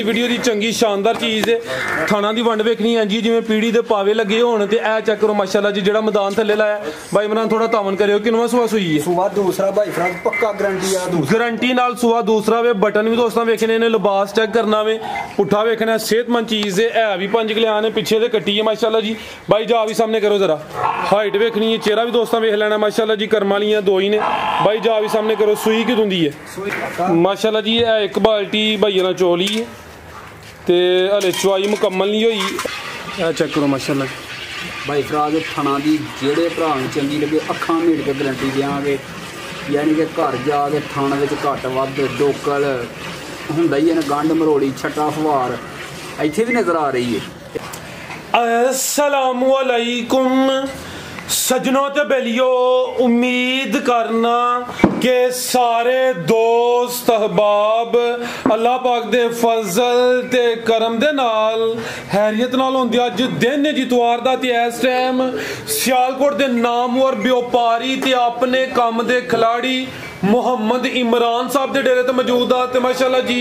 Video की चंगी शानदार चीज़ है थाना की वंड वेखनी है जी जिवें पीढ़ी के पावे लगे होने ते ए चेक करो माशाल्लाह जी जेड़ा मैदान थले लाया भाई इमरान थोड़ा तावन करियो किनवा सुआ सुई है सुआ दूसरा भाई फ्रांस पक्का गारंटी है गारंटी नाल सुआ दूसरा वे बटन भी दोस्तों वेखने ने लिबास चेक करना वे पुट्ठा वेखना सेहतमंद चीज़ है भी 5 किलो पिछे से कट्टी है माशाल्लाह जी भाई जा भी सामने करो जरा हाइट वेखनी है चेहरा भी दोस्तों वेख लेना माशाल्लाह जी कर्म वाली दो ही ने भाई जा भी सामने करो सुई की दुंदी है माशाल्लाह जी एक बाल्टी भाई ना चोली है ते हले चुआई मुकम्मल नहीं हुई चेक करो माशाल्लाह भाई फराज थना दी जेड़े भरा चंगी लगे अखां मीट के गारंटी देंगे यानी कि घर जाके थाने विच घट वध डोकल हुंदा ही है गंढ मरोड़ी छट्टा फवार इत्थे भी नजर आ रही है। अस्सलामु अलैकुम सजनों ते बेलियो उम्मीद करना कि सारे दोस्त अहबाब अल्लाह पाक दे फजल ते करम दे नाल हैरियत नाल होंदे अज दिन जितवार दा ते इस टाइम सियालकोट दे नामवर व्यापारी ते अपने काम दे खिलाड़ी मुहम्मद इमरान साहब दे डेरे ते मौजूद आ ते माशाल्लाह जी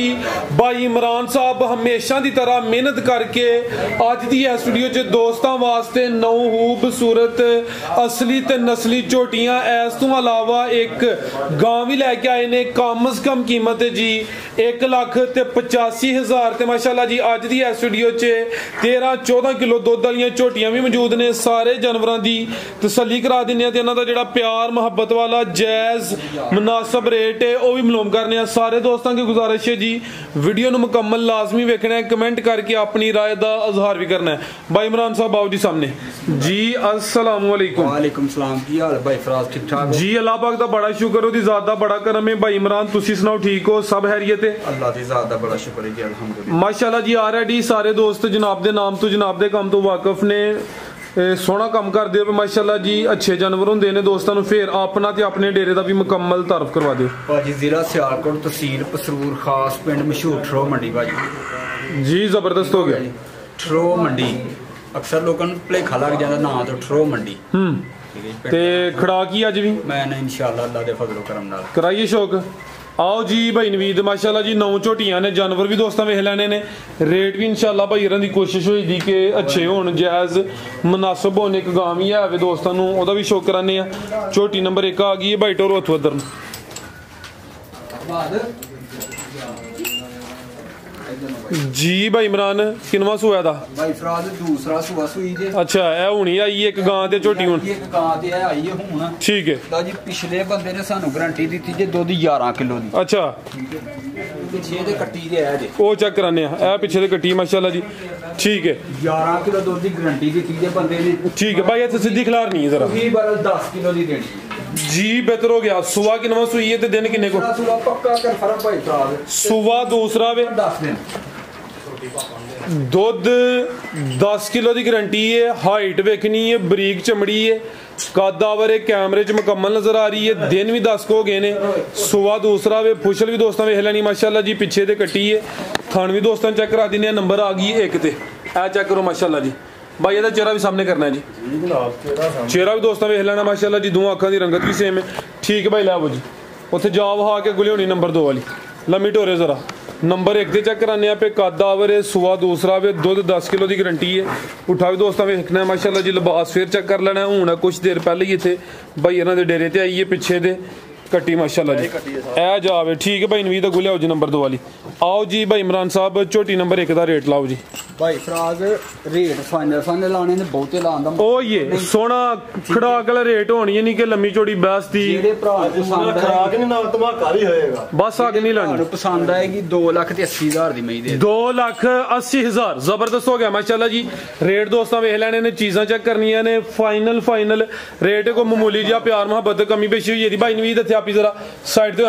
भाई इमरान साहब हमेशा दी तरह मेहनत करके अज दी इस वीडियो च दोस्तां वास्ते नौहूब सूरत असली ते नस्ली झोटियां इस तो अलावा एक गां भी लैके आए ने कम से कम कीमत जी 1,85,000 ते माशाल्लाह जी अज दी इस वीडियो च 13-14 किलो दुध वाली झोटियां भी मौजूद ने सारे जानवरों की तसल्ली करा दिन्ने ते इन्हां दा जेहड़ा प्यार मुहब्बत वाला जायज़ मुनासिब रेट है वह भी मालूम करने सारे दोस्तों की गुजारिश है जी वीडियो नूं मुकम्मल लाजमी वेखना है कमेंट करके अपनी राय का इजहार भी करना है। भाई इमरान साहब आओ जी सामने जी अस्सलाम वालेकुम। वालेकुम सलाम की हाल भाई फराज ठीक ठाक जी अल्लाह पाक दा बड़ा शुक्र ओदी ज़ात दा बड़ा करम है। भाई इमरान तुसी सुनाओ ठीक हो सब खैरियत है अल्लाह दी ज़ात दा बड़ा शुक्र है जी अल्हम्दुलिल्लाह माशाल्लाह जी ऑलरेडी सारे दोस्त जनाब दे नाम तो जनाब दे काम तो वाकिफ ने सोहना काम करते हो माशाल्लाह जी अच्छे जानवर होंगे ने दोस्तों को फिर अपना ते अपने डेरे का भी मुकम्मल तारफ करवा दो भाजी जिला सियालकोट तहसील पसरूर खास पिंड मशहूर ठरो मंडी भाजी जी जबरदस्त हो गया ठरो मंडी अक्सर लोगों को भुलेखा लग जाता ना तो ठरो मंडी ते खड़ा की अज भी मैं इंशाअल्लाह अल्लाह दे फजलो करम नाल कराइए शौक आओ जी भाई नवीद माशाल्लाह जी 9 झोटियां ने जानवर भी दोस्तों वेख लेने ने रेट भी इंशाल्लाह भाई इन्हां दी कोशिश होई दी कि अच्छे होण जायज़ मुनासिब होने एक गां भी है दोस्तों नूं ओहदा भी शौक कराने आ झोटी नंबर 1 आ गई है भाई टोरो हथों उधर जी भाई इमरान किनवा सुआ दा भाई फराज दूसरा सुआ सुई जे अच्छा ए हुणी आई एक गां ते झोटी हुण एक गां ते आई है हुण ठीक है दा जी पिछले बंदे ने सानू गारंटी दी जे दुध 11 किलो दी अच्छा पिछे दे कट्टी दे है जे ओ चेक कराने आ ए पिछे दे कट्टी माशाल्लाह जी ठीक है 11 किलो दुध दी गारंटी दी जे बंदे ने ठीक है भाई इत्थे सीधी खिलार नहीं है जरा ही बार 10 किलो दी देनी जी बेहतर हो गया सुबह किनवा सुई है ते दिन किन्ने को सुबह पक्का कर फरक भाई फराज सुबह दूसरा वे 10 दिन दुध 10 किलो की गारंटी है हाइट वेखनी है बरीक चमड़ी है कदावर कैमरे च मुकम्मल नजर आ रही है दिन भी 10 को हो गए ने सुबह दूसरा वे फुशल भी दोस्तों वेख लैनी माशाल्लाह जी पिछे ते कट्टी है थान भी दोस्तों चेक करा दिने नंबर आ गई एक ते ए चेक करो माशाल्लाह जी भाई ਇਹਦਾ चेहरा भी सामने करना है जी चेहरा भी दोस्तों वेख लेना माशाल्लाह जी दोनों अखां दी रंगत भी सेम है ठीक है भाई लै जी उत्थे जा वहा के गुले होनी नंबर 2 वाली लम्मी ढोरे जरा नंबर 1 ते चेक कराने पे कदावर है सुआ दूसरा वे दुध 10 किलो की गारंटी है उठा भी दोस्तों वेखना है माशाल्लाह जी लिबास फिर चेक कर लेना हूँ कुछ देर पहले ही इतने भाई इन्हों के डेरे ते आई है पिछे दे कट्टी माशाल्लाह जी ए जावे ठीक है भाई नवीद गुले आओ जी नंबर 2 वाली आओ जी भाई इमरान साहब झोटी नंबर 1 का रेट लाओ जी भाई फराज रेट फाइनल लाने ने बहुते लांदा ओ ये सोना खड़ाक वाला रेट होनी है नहीं कि लम्मी चौड़ी बहस दी जेड़े भरा पसंद खराक नहीं नाल धमाका भी होएगा बस आगे नहीं लानी पसंद आएगी 2,80,000 दी मई दे 2,80,000 जबरदस्त हो गया माशाल्लाह जी रेट दोस्तों वेख लेने ने चीज़ां चेक करनियां ने फाइनल रेट को मामूली जिहा प्यार मुहब्बत कमी पेशी हुई है भाई नवीद इत्थे आपी जरा साइड ते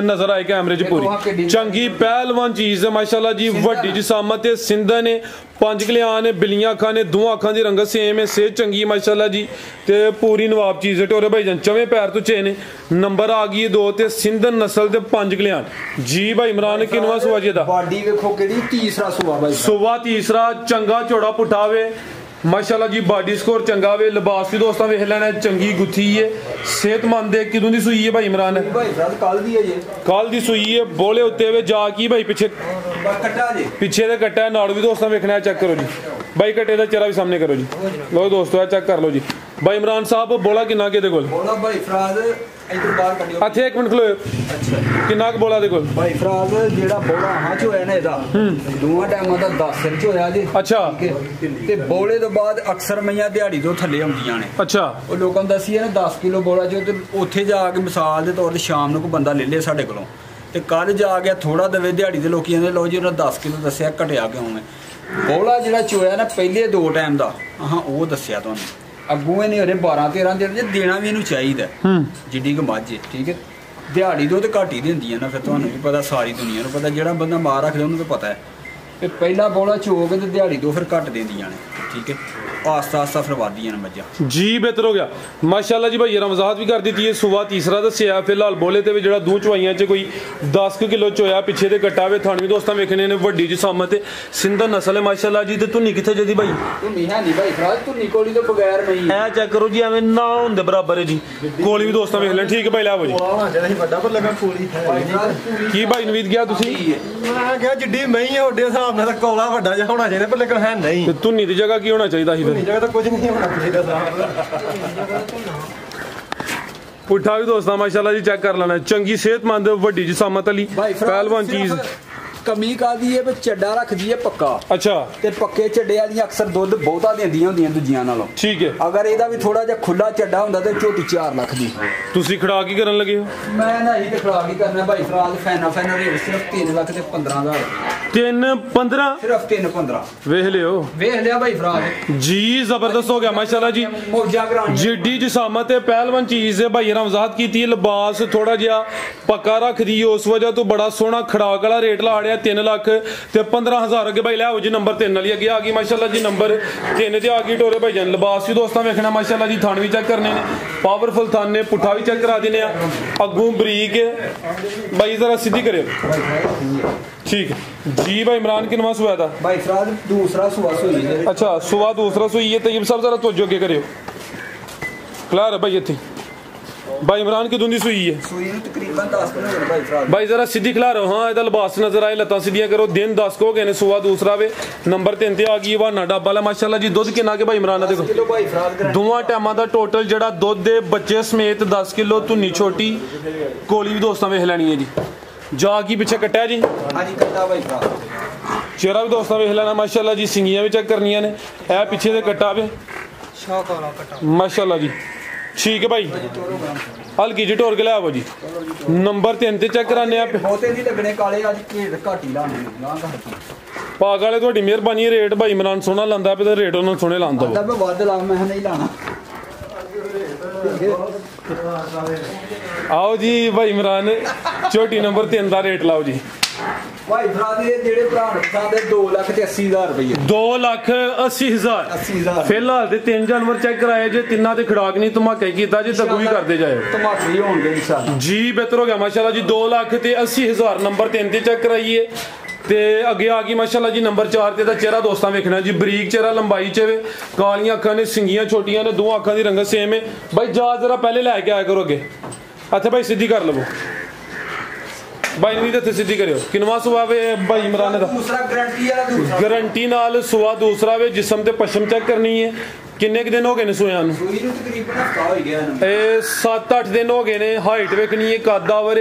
नजर आए कैमरे च पूरी चंगी पहलवान चीज़ है माशाल्लाह जी वड्डी जिसामत है सिंधा ने 5 किलो ने बिलियां अखां ने दोवां अखां दी रंगत सेम है सेहत चंगी माशाल्लाह जी ते पूरी नवाब चीज़ है टोरे भाई जान चवें पैर तो चे ने नंबर आ गई 2 ते सिंधन नस्ल ते 5 किलो जी भाई इमरान किनवा सुआ जी दा बॉडी वेखो केड़ी तीसरा सुआ भाई सुआ तीसरा चंगा चौड़ा पुठावे माशाल्लाह जी बॉडी स्कोर चंगा वे लिबास भी दोस्तों वेख लेना चंगी गुत्थी है सेहतमंद है किदों दी सुई है भाई इमरान भाई कल दी है ये कल दी सुई है बोले उत्ते वे जा की भाई पिछे कट्टा जी ਪਿੱਛੇ ਦੇ ਕੱਟਾ ਨਾਲ ਵੀ ਦੋਸਤਾਂ ਵੇਖਣਾ ਚੈੱਕ ਕਰੋ ਜੀ ਬਾਈ ਕੱਟੇ ਦਾ ਚਿਹਰਾ ਵੀ ਸਾਹਮਣੇ ਕਰੋ ਜੀ ਲੋ ਦੋਸਤੋ ਇਹ ਚੈੱਕ ਕਰ ਲਓ ਜੀ ਬਾਈ ਇਮਰਾਨ ਸਾਹਿਬ ਬੋਲਾ ਕਿੰਨਾ ਕਿਹਦੇ ਕੋਲ बोला भाई फराज इधर बाहर कटियो ਇੱਥੇ ਇੱਕ ਮਿੰਟ ਖਲੋਇਓ अच्छा ਕਿੰਨਾ ਕੁ ਬੋਲਾ ਦੇ ਕੋਲ भाई फराज जेड़ा बोला हां च होया ना ਇਹਦਾ ਦੋਵਾਂ ਟਾਈਮਾਂ ਦਾ 10 ਸਿਰ ਚ ਹੋਇਆ ਜੀ ਅੱਛਾ ਤੇ ਬੋਲੇ ਤੋਂ ਬਾਅਦ ਅਕਸਰ ਮਈਆਂ ਦਿਹਾੜੀ ਤੋਂ ਥੱਲੇ ਆਉਂਦੀਆਂ ਨੇ ਅੱਛਾ ਉਹ ਲੋਕਾਂ ਨੂੰ ਦੱਸੀਏ ਨਾ 10 ਕਿਲੋ ਬੋਲਾ ਜੋ ਤੇ ਉੱਥੇ ਜਾ ਕੇ ਮਿਸਾਲ ਦੇ ਤੌਰ ਤੇ ਸ਼ਾਮ ਨੂੰ ਕੋਈ ਬੰਦਾ ਲੈ ਲੇ ਸਾਡੇ ਕੋਲੋਂ ਤੇ ਕੱਲ ਜਾ ਕੇ ਥੋੜਾ ਦਵੇ ਦਿਹਾੜੀ ਦੇ ਲੋਕੀ ਕਹਿੰਦੇ ਲੋ ਜੀ ਉਹਨਾਂ 10 ਕਿਲੋ ਦੱਸਿਆ ਘਟਿਆ ਕਿਉਂ ਹੈ ਬੋਲਾ ਜਿਹੜਾ ਚੋਇਆ ਨਾ ਪਹਿਲੇ 2 ਟਾਈਮ ਦਾ ਹਾਂ ਉਹ ਦੱਸਿਆ ਤੁਹਾਨੂੰ ਅੱਗੋਂ ਇਹਨੇ ਉਹਨੇ 12 13 ਦਿਨ ਜੇ ਦੇਣਾ ਵੀ ਇਹਨੂੰ ਚਾਹੀਦਾ ਜਿੱਡੀ ਕੁ ਮੱਝ ਹੈ ਠੀਕ ਹੈ ਦਿਹਾੜੀ ਦੋ ਤੇ ਘੱਟ ਹੀ ਦਿੰਦੀਆਂ ਨਾ ਫਿਰ ਤੁਹਾਨੂੰ ਵੀ ਪਤਾ ਸਾਰੀ ਦੁਨੀਆ ਨੂੰ ਪਤਾ ਜਿਹੜਾ ਬੰਦਾ ਮਾਰ ਰੱਖਦਾ ਉਹਨੂੰ ਤਾਂ ਪਤਾ ਹੈ ਤੇ ਪਹਿਲਾ ਬੋਲਾ ਚੋ ਕੇ ਤੇ ਦਿਹਾੜੀ ਦੋ ਫਿਰ ਘੱਟ ਦਿੰਦੀਆਂ ਨੇ ਠੀਕ ਹੈ ਆਸਤਾ ਆਸਤਾ ਫਿਰ ਵਧਦੀਆਂ ਨੇ ਮੱਝਾਂ ਜੀ ਬਿਹਤਰ ਹੋ ਗਿਆ ਮਾਸ਼ਾਅੱਲਾ ਜੀ ਭਾਈ ਰਮਜ਼ਾਤ ਵੀ ਕਰ ਦਿੱਤੀ ਹੈ ਸੁਬਾ ਤੀਸਰਾ ਦੱਸਿਆ ਫਿਲਹਾਲ ਬੋਲੇ ਤੇ ਵੀ ਜਿਹੜਾ ਦੂ ਚਵਾਈਆਂ 'ਚ ਕੋਈ 10 ਕਿਲੋ ਚੋਇਆ ਪਿੱਛੇ ਦੇ ਕੱਟਾ ਵੇ ਥਾਣੀ ਦੋਸਤਾਂ ਵੇਖਣੇ ਨੇ ਵੱਡੀ ਜਿਸਾਮਤ ਤੇ ਸਿੰਧਰ ਨਸਲ ਹੈ ਮਾਸ਼ਾਅੱਲਾ ਜੀ ਤੇ ਧੁੰਨੀ ਕਿੱਥੇ ਜਦੀ ਭਾਈ ਧੁੰਨੀ ਹੈ ਨਹੀਂ ਭਾਈ ਫਰਾਜ ਧੁੰਨੀ ਕੋਲੀ ਤੋਂ ਬਗੈਰ ਨਹੀਂ ਐ ਚੈੱਕ ਕਰੋ ਜੀ ਐਵੇਂ ਨਾ ਹੁੰਦੇ ਬਰਾਬਰ ਹੈ ਜੀ ਕੋਲੀ ਵੀ ਦੋਸਤਾਂ ਵੇਖ ਲੈਣ ਠੀਕ ਹੈ ਭਾਈ ਲੈ ਆਵੋ ਜੀ ਵੱਡਾ ਪਰ ਲੱਗਾ ਕੋਲੀ ਕੀ ਭਾਈ ਨਵੀਦ ਗਿਆ ਤੁਸੀਂ ਮੈਂ ਕਿਹਾ ਜਿੱਡੀ ਮਹੀਂ ਹੈ ਓਡੇ ਹਿਸਾਬ ਨਾਲ ਤਾਂ ਕੋਲਾ ਵੱਡਾ ਜਿਹਾ ਹੋਣਾ ਚਾਹੀਦਾ ਪਰ ਲੇਕਿਨ ਹੈ ਨਹੀਂ ਤੇ ਧੁੰਨੀ ਦੀ ਜਗ੍ਹਾ ਕੀ ਹੋਣਾ ਚਾਹੀਦਾ ਸੀ ਫਿਰ ਜਗ੍ਹਾ ਤਾਂ ਕੁਝ ਨਹੀਂ ਹੋਣਾ ਚਾਹੀਦਾ ਸਾਹਿਬ ਪੁੱਠਾ ਵੀ ਦੋਸਤਾਂ ਮਾਸ਼ਾਅੱਲਾ ਜੀ ਚੈੱਕ ਕਰ ਲੈਣਾ ਚੰਗੀ ਸਿਹਤਮੰਦ ਵੱਡੀ ਜਿਸਾਮਤ ਵਾਲੀ ਪਹਿਲਵਾਨ ਚੀਜ਼ ਕਮੀ ਕਾਦੀ ਹੈ ਵੀ ਚੱਡਾ ਰੱਖਦੀ ਹੈ ਪੱਕਾ ਅੱਛਾ ਤੇ ਪੱਕੇ ਚੱਡੇ ਵਾਲੀਆਂ ਅਕਸਰ ਦੁੱਧ ਬਹੁਤਾ ਦਿੰਦੀਆਂ ਹੁੰਦੀਆਂ ਦੂਜੀਆਂ ਨਾਲੋਂ ਠੀਕ ਹੈ ਅਗਰ ਇਹਦਾ ਵੀ ਥੋੜਾ ਜਿਹਾ ਖੁੱਲਾ ਚੱਡਾ ਹੁੰਦਾ ਤੇ ਝੋਟੀ 4 ਲੱਖ ਦੀ ਤੁਸੀਂ ਖੜਾ ਕੀ ਕਰਨ ਲੱਗੇ ਹੋ ਮੈਂ ਨਾ ਹੀ ਤੇ ਖਰਾਬ ਹੀ ਕਰਨਾ ਭਾਈ ਫਰਾਜ ਫੈਨਾ ਰੇਟ ਸਿਰਫ 3 ਲੱਖ ਤੇ 15000 3 15 ਸਿਰਫ 3-15 ਵੇਖ ਲਿਓ ਵੇਖ ਲਿਆ ਭਾਈ ਫਰਾਜ ਜੀ ਜ਼ਬਰਦਸਤ ਹੋ ਗਿਆ ਮਾਸ਼ਾਅੱਲਾ ਜੀ ਮੌਜਾ ਕਰਾਉਣੀ ਜਿੱਡੀ ਜਿਸਾਮਤ ਤੇ ਪਹਿਲਵਾਨ ਚੀਜ਼ ਹੈ ਭਾਈ ਰਮਜ਼ਾਤ ਕੀਤੀ ਲਿਬਾਸ ਥੋੜਾ ਜਿਹਾ ਪੱਕਾ ਰੱਖਦੀ ਉਸ ਵਜ੍ਹਾ ਤੋਂ ਬੜਾ ਸੋਹਣਾ ਖੜਾਕ ਵਾਲਾ ਰੇਟ ਲਾ 3 ਲੱਖ ਤੇ 15000 ਅੱਗੇ ਭਾਈ ਲੈ ਆਓ ਜੀ ਨੰਬਰ 3 ਵਾਲੀ ਅੱਗੇ ਆ ਗਈ ਮਾਸ਼ਾਅੱਲਾ ਜੀ ਨੰਬਰ 3 ਤੇ ਆ ਗਈ ਟੋਰੇ ਭਾਈ ਜਾਨ ਲਿਬਾਸ ਵੀ ਦੋਸਤਾਂ ਵੇਖਣਾ ਮਾਸ਼ਾਅੱਲਾ ਜੀ ਥਣ ਵੀ ਚੈੱਕ ਕਰਨੇ ਨੇ ਪਾਵਰਫੁਲ ਥਣ ਨੇ ਪੁੱਠਾ ਵੀ ਚੈੱਕ ਕਰਾ ਦਿੰਨੇ ਆ ਅੱਗੋਂ ਬਰੀਕ ਹੈ ਭਾਈ ਜ਼ਰਾ ਸਿੱਧੀ ਕਰਿਓ ਠੀਕ है जी भाई इमरान किनवा सुआ था भाई फराज दूसरा सुआ सुई है अच्छा सुआ दूसरा सुई है तय्यब साहब जरा तवज्जो के करियो क्लियर है भाई इत्थे भाई इमरान की दुंदी सुई है सुई ਨੂੰ ਤਕਰੀਬਨ 10 ਦਿਨ ਹੋ ਗਏ ਭਾਈ ਫਰਾਜ भाई जरा सीधी खिला रहो हाँ ਇਹਦਾ ਲਿਬਾਸ ਨਜ਼ਰ ਆਏ ਲੱਤਾਂ ਸਿੱਧੀਆਂ ਕਰੋ ਦਿਨ 10 ਕੋ ਗਏ ਨੇ ਸੁਆ ਦੂਸਰਾ ਵੇ ਨੰਬਰ 3 ਤੇ ਆ ਗਈ ਵਾ ਨਾ ਡੱਬਾ ਲੈ ਮਾਸ਼ਾਅੱਲਾ ਜੀ ਦੁੱਧ ਕਿੰਨਾ ਕੇ ਭਾਈ ਇਮਰਾਨ ਦੇਖੋ ਕਿਲੋ ਭਾਈ ਫਰਾਜ ਦੋਵਾਂ ਟਾਈਮਾਂ ਦਾ ਟੋਟਲ ਜਿਹੜਾ ਦੁੱਧ ਦੇ ਬੱਚੇ ਸਮੇਤ 10 ਕਿਲੋ ਧੁੰਨੀ ਛੋਟੀ ਕੋਲੀ ਵੀ ਦੋਸਤਾਂ ਵੇਖ ਲੈਣੀ ਹੈ ਜੀ ਜਾ ਕੀ ਪਿੱਛੇ ਕੱਟਿਆ ਜੀ ਹਾਂਜੀ ਕੱਟਾ ਭਾਈ ਫਰਾਜ ਚਿਹਰਾ ਵੀ ਦੋਸਤਾਂ ਵੇਖ ਲੈਣਾ ਮਾਸ਼ਾਅੱਲਾ ਜੀ ਸਿੰਗੀਆਂ ਵੀ ਚੈੱਕ ਕਰਨੀਆਂ ਨੇ ਇਹ ਪਿੱਛੇ ਦੇ ਕੱਟਾ ਵੇ ਸ਼ੌਕ ਵਾਲਾ ਕਟਾ ਮਾਸ਼ਾਅੱਲਾ ਜੀ ਠੀਕ ਹੈ ਭਾਈ ਹਲਕੀ ਜਿਹੀ ਢੋਰ ਕੇ ਲੈ ਆਵੋ ਜੀ ਨੰਬਰ 3 ਤੇ ਚੈੱਕ ਕਰਾਨੇ ਆ ਬਹੁਤੇ ਨਹੀਂ ਲੱਗਣੇ ਕਾਲੇ ਅੱਜ ਘੇੜ ਘਾਟੀ ਲਾਣੇ ਨਾ ਘਾਟੀ ਪਾਗ ਵਾਲੇ ਤੁਹਾਡੀ ਮਿਹਰਬਾਨੀ ਰੇਟ ਭਾਈ ਇਮਰਾਨ ਸੋਹਣਾ ਲਾਂਦਾ ਪਿਆ ਤੇ ਰੇਟ ਉਹਨਾਂ ਸੋਹਣੇ ਲਾਂਦਾ ਵਾ ਮੈਂ ਵੱਧ ਲਾ ਮੈਂ ਨਹੀਂ ਲਾਣਾ ਆਓ ਜੀ ਭਾਈ ਇਮਰਾਨ ਛੋਟੀ ਨੰਬਰ 3 ਦਾ ਰੇਟ ਲਾਓ ਜੀ ਭਾਈ ਫਰਾਜ ਦੇ ਜਿਹੜੇ ਭਰਾ ਨੂੰ ਪਸੰਦ ਹੈ 2,80,000 ਰੁਪਏ 2,80,000 80,000 ਫਿਲਹਾਲ ਤੇ 3 ਜਾਨਵਰ ਚੈੱਕ ਕਰਾਏ ਜੇ ਤਿੰਨਾਂ ਤੇ ਖੜਾਕ ਨਹੀਂ ਧਮਾਕਾ ਕੀਤਾ ਜੇ ਤੱਕ ਵੀ ਕਰਦੇ ਜਾਇਓ ਧਮਾਕੇ ਹੋਣਗੇ ਇਨਸ਼ਾਅੱਲਾ ਜੀ ਬਿਹਤਰ ਹੋ ਗਿਆ ਮਾਸ਼ਾਅੱਲਾ ਜੀ 2,80,000 ਨੰਬਰ 3 ਤੇ ਚੈੱਕ ਕਰਾਈਏ ਤੇ ਅੱਗੇ ਆ ਗਈ ਮਾਸ਼ਾਅੱਲਾ ਜੀ ਨੰਬਰ 4 ਤੇ ਦਾ ਚਿਹਰਾ ਦੋਸਤਾਂ ਵੇਖਣਾ ਜੀ ਬਰੀਕ ਚਿਹਰਾ ਲੰਬਾਈ ਚ ਵੇ ਕਾਲੀਆਂ ਅੱਖਾਂ ਨੇ ਸਿੰਗੀਆਂ ਛੋਟੀਆਂ ਨੇ ਦੋ ਅੱਖਾਂ ਦੀ ਰੰਗਤ ਸੇਮ ਹੈ ਬਾਈ ਜਾ ਜਰਾ ਪਹਿਲੇ ਲੈ ਕੇ ਆਇਆ ਕਰੋ ਅੱਗੇ ਇੱਥੇ ਭਾਈ ਸਿੱਧੀ ਕਰ ਲਵੋ ਬਾਈ ਨਹੀਂ ਤੇ ਸਿੱਧੀ ਕਰਿਓ ਕਿਨਵਾ ਸੁਆ ਵੇ ਭਾਈ ਇਮਰਾਨ ਦਾ ਦੂਸਰਾ ਗਾਰੰਟੀ ਵਾਲਾ ਦੂਸਰਾ ਗਾਰੰਟੀ ਨਾਲ ਸੁਆ ਦੂਸਰਾ ਵੇ ਜਿਸਮ ਤੇ ਪਸ਼ਮ ਚੈੱਕ ਕਰਨੀ ਹੈ ਕਿੰਨੇ ਕੁ ਦਿਨ ਹੋ ਗਏ ਨੇ ਸੋਇਆਂ ਨੂੰ ਸੂਈ ਨੂੰ ਤਕਰੀਬਨ ਹਫਤਾ ਹੋ ਗਿਆ ਇਹਨਾਂ ਇਹ 7-8 ਦਿਨ ਹੋ ਗਏ ਨੇ ਹਾਈਟ ਵੇਖਣੀ ਹੈ ਕਾਦਾਵਰ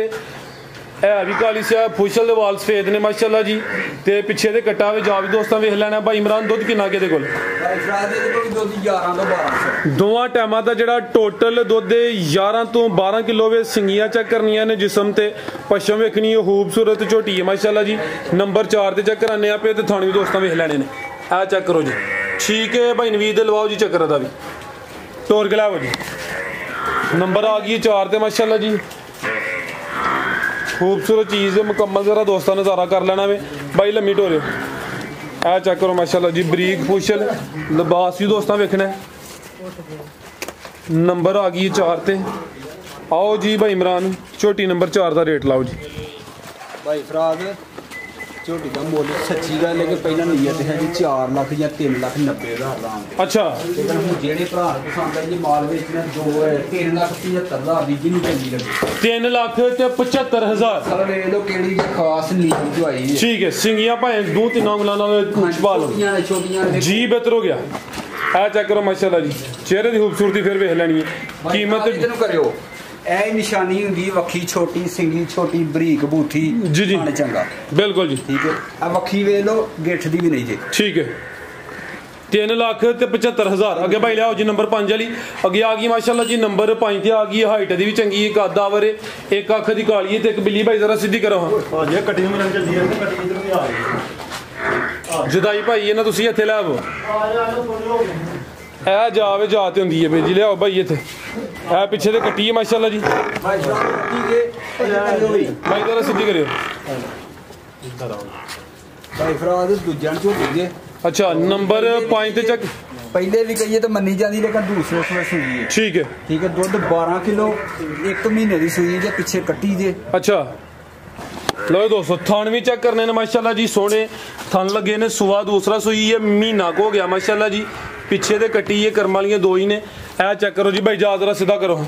ਇਹ ਵੀ ਕਾਲੀ ਸਿਆ ਫੁਸ਼ਲ ਦੇ ਵਾਲ ਸਫੇਦ ਨੇ ਮਾਸ਼ਾਅੱਲਾ ਜੀ ਤੇ ਪਿੱਛੇ ਦੇ ਕੱਟਾ ਵੇ ਜਾ ਵੀ ਦੋਸਤਾਂ ਵੇਖ ਲੈਣਾ ਭਾਈ ਇਮਰਾਨ ਦੁੱਧ ਕਿੰਨਾ ਕਿਹਦੇ ਕੋਲ ਭਾਈ ਫਰਾਜ ਦੇ ਕੋਲ ਦੁੱਧ 11 ਤੋਂ 1200 ਦੋਵਾਂ ਟਾਈਮਾਂ ਦਾ ਜਿਹੜਾ ਟੋਟਲ ਦੁੱਧ 11 ਤੋਂ 12 ਕਿਲੋ ਵੇ ਸਿੰਗੀਆਂ ਚੈੱਕ ਕਰਨੀਆਂ ਨੇ ਜਿਸਮ ਤੇ ਪਸ਼ਮ ਵੇਖਣੀ ਹੈ ਖੂਬਸੂਰਤ ਝੋਟੀ ਹੈ ਮਾਸ਼ਾਅੱਲਾ ਜੀ ਨੰਬਰ 4 ਤੇ ਚੈੱਕ ਕਰਾਨੇ ਆਪੇ ਤੇ ਥਾਣੀ ਵੀ ਦੋਸਤਾਂ ਵੇਖ ਲੈਣੇ ਨੇ ਆ ਚੈੱਕ ਕਰੋ ਜੀ ਠੀਕ ਹੈ ਭਾਈ ਨਵੀਦ ਦੇ ਲਵਾਓ ਜੀ ਚੱਕਰ ਦਾ ਵੀ ਤੋਰ ਕੇ ਲਾਓ ਜੀ ਨੰਬਰ ਆ ਗਈ 4 ਤੇ ਮਾਸ਼ਾਅੱਲਾ ਜੀ खूबसूरत चीज़ है मुकम्मल जरा दोस्तों नज़ारा कर लेना वे भाई लम्मी ढोरे ऐ चेक करो माशाल्लाह जी बरीक फुशल लिबास भी दोस्तों वेखना है नंबर आ गई 4 ते आओ जी भाई इमरान छोटी नंबर 4 का रेट लाओ जी भाई फराज ਝੋਟੀ ਦਾ ਮੁੱਲ ਸੱਚੀ ਗੱਲ ਹੈ ਕਿ ਪਹਿਲਾਂ ਨੀਅਤ ਹੈ ਜੀ 4 ਲੱਖ ਜਾਂ 3,90,000 ਦਾ। ਅੱਛਾ ਲੇਕਿਨ ਹੁਣ ਜਿਹੜੇ ਭਰਾ ਨੂੰ ਪਸੰਦ ਆ ਜੀ ਮਾਲ ਵੇਚਣਾ 3,75,000 ਦੀ ਜਿਹਨੂੰ ਚੰਗੀ ਲੱਗੇ 3,75,000 ਸਰ ਇਹ ਲੋ ਕਿਹੜੀ ਖਾਸ ਨੀਂਦ ਜੋ ਆਈ ਹੈ। ਠੀਕ ਹੈ ਸਿੰਗੀਆਂ ਭਾਵੇਂ 2-3 ਉਂਗਲਾਂ ਨਾਲ ਛਪਾ ਲਓ ਛੋਟੀਆਂ ਜੀ ਬਿਹਤਰ ਹੋ ਗਿਆ। ਆ ਚੈੱਕ ਕਰੋ ਮਾਸ਼ਾਅੱਲਾ ਜੀ ਚਿਹਰੇ ਦੀ ਖੂਬਸੂਰਤੀ ਫਿਰ ਵੇਖ ਲੈਣੀ ਹੈ ਕੀਮਤ ਇਹਨੂੰ ਕਰਿਓ ਇਹ ਨਿਸ਼ਾਨੀ ਹੁੰਦੀ ਵੱਖੀ ਛੋਟੀ ਸਿੰਗੀ ਛੋਟੀ ਬਰੀਕ ਬੂਥੀ ਜੀ ਜੀ ਚੰਗਾ ਬਿਲਕੁਲ ਜੀ ਠੀਕ ਹੈ ਆ ਵੱਖੀ ਵੇਖ ਲਓ ਗਿੱਠ ਦੀ ਵੀ ਨਹੀਂ ਜੀ ਠੀਕ ਹੈ 3,75,000 ਅੱਗੇ ਭਾਈ ਲਿਆਓ ਜੀ ਨੰਬਰ 5 ਵਾਲੀ ਅੱਗੇ ਆ ਗਈ ਮਾਸ਼ਾਅੱਲਾ ਜੀ ਨੰਬਰ 5 ਤੇ ਆ ਗਈ ਹਾਈਟ ਦੀ ਵੀ ਚੰਗੀ ਹੈ ਕੱਦ ਆਵਰ ਇੱਕ ਅੱਖ ਦੀ ਕਾਲੀ ਹੈ ਤੇ ਇੱਕ ਬਿੱਲੀ ਭਾਈ ਜ਼ਰਾ ਸਿੱਧੀ ਕਰੋ ਹਾਂ ਭਾਜੀ ਕਟਿੰਗ ਮੈਨੂੰ ਚੱਲਦੀ ਹੈ ਕਟਿੰਗ ਇਧਰ ਵੀ ਆ ਗਈ ਜਦਾਈ ਭਾਈ ਇਹਨਾਂ ਤੁਸੀਂ ਇੱਥੇ ਲੈ ਆਵੋ ਆ ਜਾ ਥੋੜੀ ਹੋ ਗਈ ਇਹ ਜਾਵੇ ਜਾ ਤੇ ਹੁੰਦੀ ਹੈ ਬਈ ਜੀ ਲਿਆਓ ਭਾਈ ਇੱਥੇ ਇਹ ਪਿੱਛੇ ਤੇ ਕੱਟੀ ਹੈ ਮਾਸ਼ਾਅੱਲਾ ਜੀ ਭਾਈ ਸਾਹਿਬ ਠੀਕ ਹੈ ਭਾਈ ਜ਼ਰਾ ਸਿੱਧੀ ਕਰਿਓ ਭਾਈ ਫਰਾਦ ਦੂਜਿਆਂ ਨੂੰ ਝੋਟੀ ਜੇ ਅੱਛਾ ਨੰਬਰ 5 ਤੇ ਚੱਕ ਪਹਿਲੇ ਵੀ ਕਹੀਏ ਤਾਂ ਮੰਨੀ ਜਾਂਦੀ ਲੇਕਿਨ ਦੂਸਰੇ ਸੂਏ ਸੂਈ ਹੈ ਠੀਕ ਹੈ ਠੀਕ ਹੈ ਦੁੱਧ 12 ਕਿਲੋ 1 ਮਹੀਨੇ ਦੀ ਸੂਈ ਜੇ ਪਿੱਛੇ ਕੱਟੀ ਜੇ ਅੱਛਾ ਲਓ ਦੋਸਤੋ ਥਣ ਵੀ ਚੈੱਕ ਕਰਨੇ ਨੇ ਮਾਸ਼ਾਅੱਲਾ ਜੀ ਸੋਹਣੇ ਥਣ ਲੱਗੇ ਨੇ ਸੁਆ ਦੂਸਰਾ ਸੂਈ ਹੈ ਮਹੀਨਾ ਕੋ ਹੋ ਗਿਆ ਮਾਸ਼ਾਅੱਲਾ ਜੀ ਪਿੱਛੇ ਤੇ ਕੱਟੀ ਹੈ ਕਰਮ ਵਾਲੀਆਂ ਦੋ ਹੀ ਨੇ ਇਹ ਚੈੱਕ ਕਰੋ ਜੀ ਭਾਈ ਜਰਾ ਸਿੱਧਾ ਕਰੋ